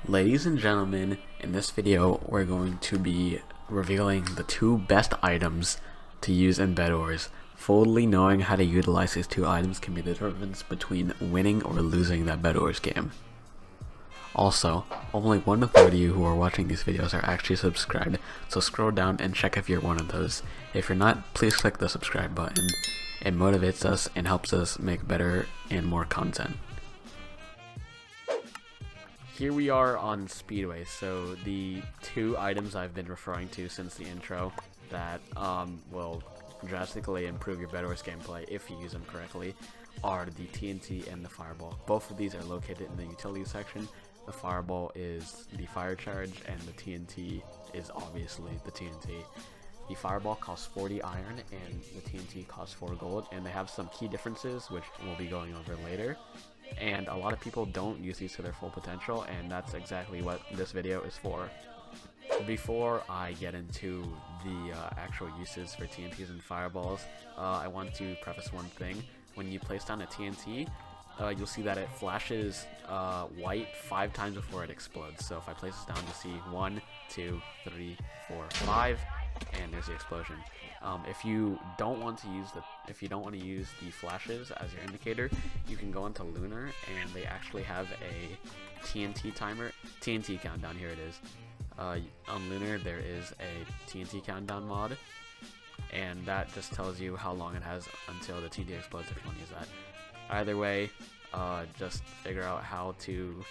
Ladies and gentlemen, in this video we're going to be revealing the two best items to use in Bedwars. Fully knowing how to utilize these two items can be the difference between winning or losing that Bedwars game. Also, only 1/3 of you who are watching these videos are actually subscribed, so scroll down and check if you're one of those. If you're not, please click the subscribe button. It motivates us and helps us make better and more content. Here we are on Speedway, so the two items I've been referring to since the intro that will drastically improve your Bedwars gameplay if you use them correctly are the TNT and the Fireball. Both of these are located in the utility section. The Fireball is the fire charge and the TNT is obviously the TNT. The Fireball costs 40 iron and the TNT costs 4 gold, and they have some key differences which we'll be going over later. And a lot of people don't use these to their full potential, and that's exactly what this video is for. Before I get into the actual uses for TNTs and Fireballs, I want to preface one thing. When you place down a TNT, you'll see that it flashes white 5 times before it explodes. So if I place this down, you'll see 1, 2, 3, 4, 5, and there's the explosion. If you don't want to use the flashes as your indicator, you can go into Lunar, and they actually have a TNT timer, TNT countdown. Here it is. On Lunar, there is a TNT countdown mod, and that just tells you how long it has until the TNT explodes if you want to use that. Either way, just figure out how to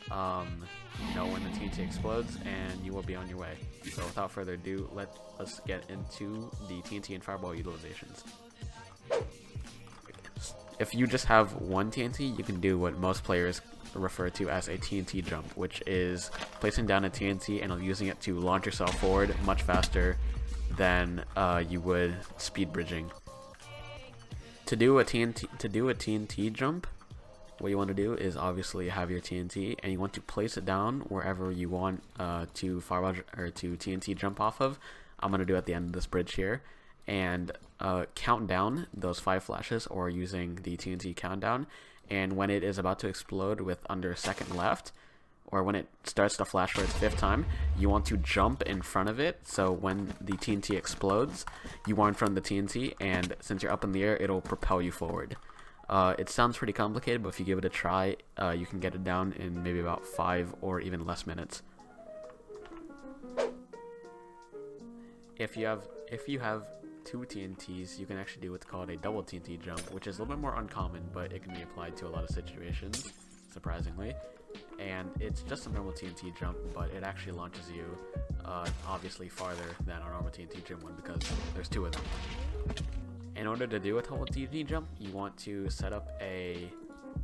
know when the TNT explodes, and you will be on your way. So without further ado, let us get into the TNT and Fireball utilizations. If you just have one TNT, you can do what most players refer to as a TNT jump, which is placing down a TNT and using it to launch yourself forward much faster than you would speed bridging. To do a TNT jump, what you want to do is obviously have your TNT, and you want to place it down wherever you want to Fireball or to TNT jump off of. I'm going to do it at the end of this bridge here, and count down those 5 flashes, or using the TNT countdown, and when it is about to explode with under a second left, or when it starts to flash for its 5th time, you want to jump in front of it. So when the TNT explodes, you are in front of the TNT, and since you're up in the air, it'll propel you forward. It sounds pretty complicated, but if you give it a try, you can get it down in maybe about 5 or even less minutes. If you have 2 TNTs, you can actually do what's called a double TNT jump, which is a little bit more uncommon, but it can be applied to a lot of situations, surprisingly. And it's just a normal TNT jump, but it actually launches you obviously farther than a normal TNT jump would, because there's 2 of them. In order to do a double TNT jump, you want to set up a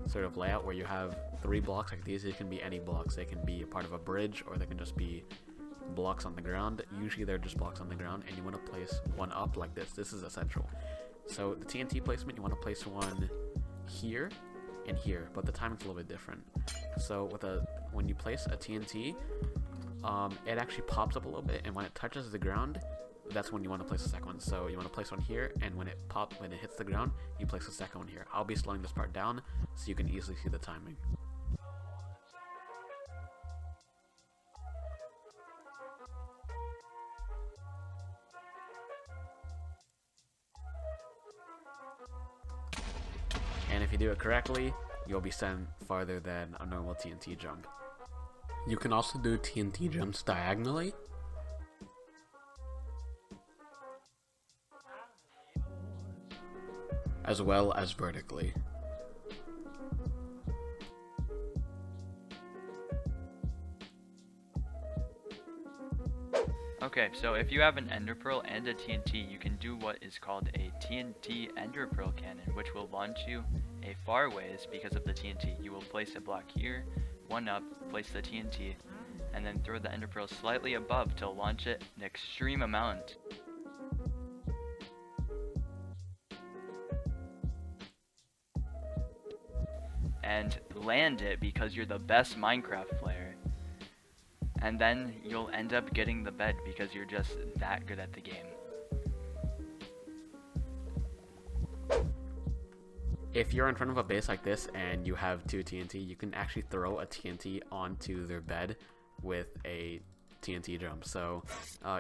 sort of layout where you have 3 blocks like these. It can be any blocks. They can be a part of a bridge, or they can just be blocks on the ground. Usually they're just blocks on the ground, and you want to place one up like this. This is essential. So the TNT placement, you want to place one here and here, but the timing's a little bit different. So when you place a TNT, it actually pops up a little bit, and when it touches the ground, that's when you want to place the second one. So you want to place one here, and when it hits the ground, you place the second one here. I'll be slowing this part down so you can easily see the timing. And if you do it correctly, you'll be sent farther than a normal TNT jump. You can also do TNT jumps diagonally, as well as vertically. Okay, so if you have an Ender Pearl and a TNT, you can do what is called a TNT Ender Pearl cannon, which will launch you a far ways because of the TNT. You will place a block here, one up, place the TNT, and then throw the Ender Pearl slightly above to launch it an extreme amount. And land it because you're the best Minecraft player. And then you'll end up getting the bed because you're just that good at the game. if you're in front of a base like this and you have 2 TNT, you can actually throw a TNT onto their bed with a TNT jump. So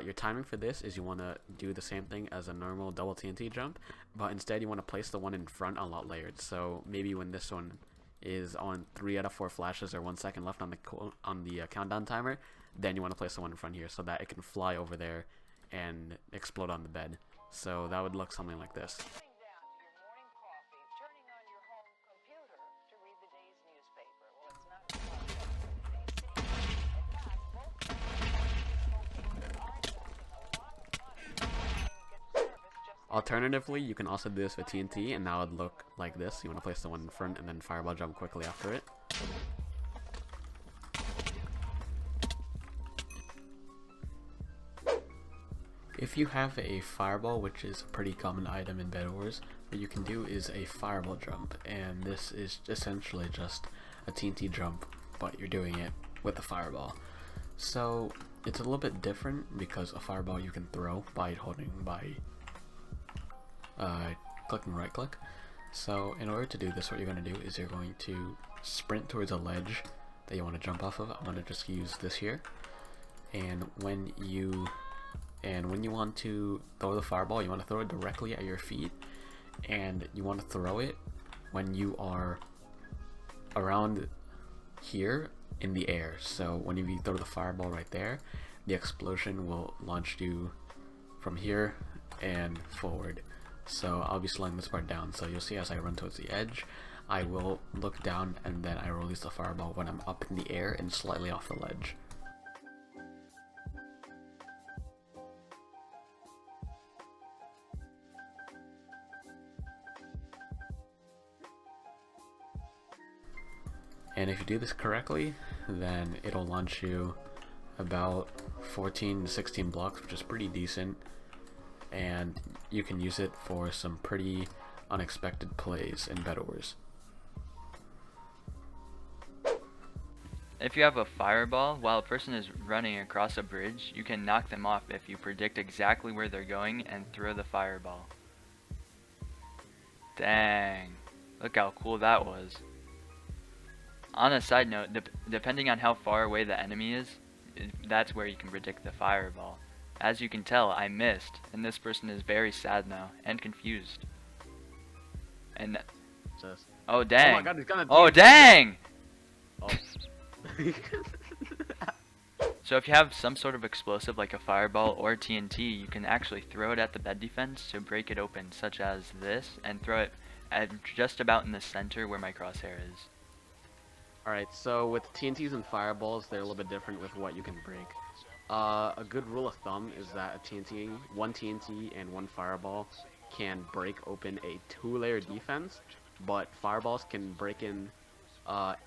your timing for this is you want to do the same thing as a normal double TNT jump, but instead you want to place the one in front a lot layered. So maybe when this one is on 3 out of 4 flashes or 1 second left on the countdown timer, then you want to place the one in front here so that it can fly over there and explode on the bed. So that would look something like this. Alternatively, you can also do this with TNT, and that would look like this. You want to place the one in front and then fireball jump quickly after it. If you have a fireball, which is a pretty common item in Bedwars, what you can do is a fireball jump, and this is essentially just a TNT jump, but you're doing it with a fireball. So it's a little bit different because a fireball you can throw by clicking right click. So in order to do this, what you're going to do is you're going to sprint towards a ledge that you want to jump off of. I'm going to just use this here, and when you want to throw the fireball, you want to throw it directly at your feet, and you want to throw it when you are around here in the air. So when you throw the fireball right there, the explosion will launch you from here and forward. So I'll be slowing this part down, so you'll see as I run towards the edge, I will look down and then I release the fireball when I'm up in the air and slightly off the ledge. And if you do this correctly, then it'll launch you about 14 to 16 blocks, which is pretty decent, and you can use it for some pretty unexpected plays in Bedwars. If you have a fireball while a person is running across a bridge, you can knock them off if you predict exactly where they're going and throw the fireball. Dang, look how cool that was. On a side note, depending on how far away the enemy is, that's where you can predict the fireball. As you can tell, I missed, and this person is very sad now and confused. And oh dang! Oh my God, he's gonna oh dang! Oh. So if you have some sort of explosive like a fireball or TNT, you can actually throw it at the bed defense to break it open, such as this, and throw it at just about in the center where my crosshair is. Alright, so with TNTs and fireballs, they're a little bit different with what you can break. A good rule of thumb is that one TNT and one fireball can break open a 2-layer defense, but fireballs can break in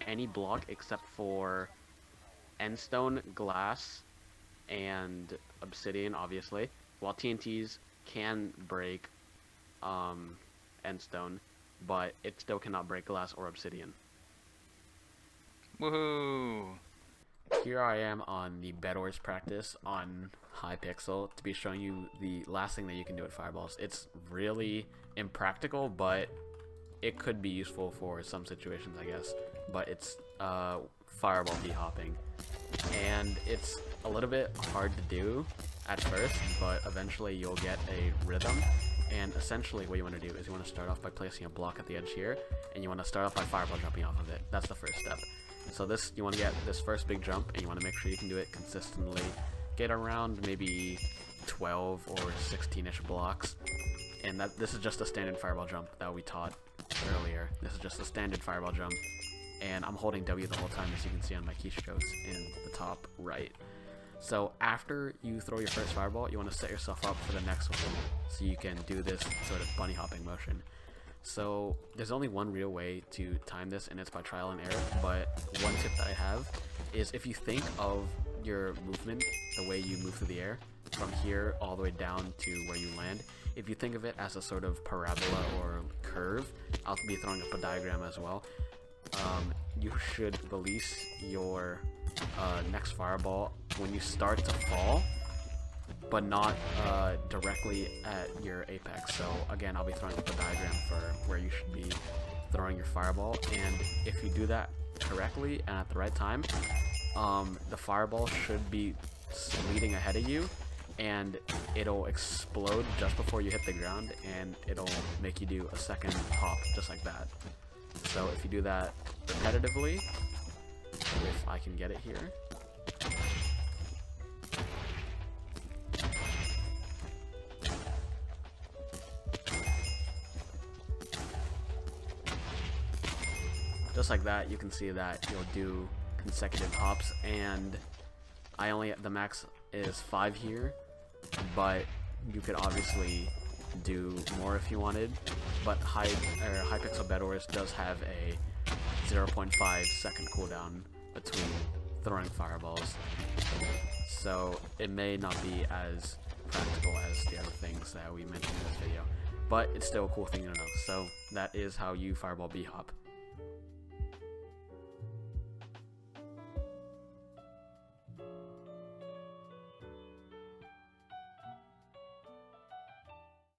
any block except for endstone, glass, and obsidian, obviously, while TNTs can break endstone, but it still cannot break glass or obsidian. Woohoo! Here I am on the Bedwars practice on Hypixel to be showing you the last thing that you can do with fireballs. It's really impractical, but it could be useful for some situations, I guess. But it's fireball d-hopping, and it's a little bit hard to do at first, but eventually you'll get a rhythm. And essentially what you want to do is you want to start off by placing a block at the edge here, and you want to start off by fireball jumping off of it. That's the first step. So you want to get this first big jump, and you want to make sure you can do it consistently. Get around maybe 12 or 16-ish blocks, and this is just a standard fireball jump that we taught earlier. This is just a standard fireball jump, and I'm holding W the whole time, as you can see on my keystrokes in the top right. So after you throw your first fireball, you want to set yourself up for the next one, so you can do this sort of bunny hopping motion. So there's only one real way to time this, and it's by trial and error, but one tip that I have is if you think of your movement, the way you move through the air, from here all the way down to where you land, if you think of it as a sort of parabola or curve, I'll be throwing up a diagram as well, you should release your next fireball when you start to fall, but not directly at your apex. So again, I'll be throwing up a diagram for where you should be throwing your fireball, and if you do that correctly and at the right time, the fireball should be leading ahead of you, and it'll explode just before you hit the ground, and it'll make you do a second hop just like that. So if you do that repetitively, if I can get it here, just like that, you can see that you'll do consecutive hops, and the max is 5 here, but you could obviously do more if you wanted. But Hypixel Bedwars does have a 0.5 second cooldown between throwing fireballs, so it may not be as practical as the other things that we mentioned in this video, but it's still a cool thing to know. So that is how you fireball B-hop.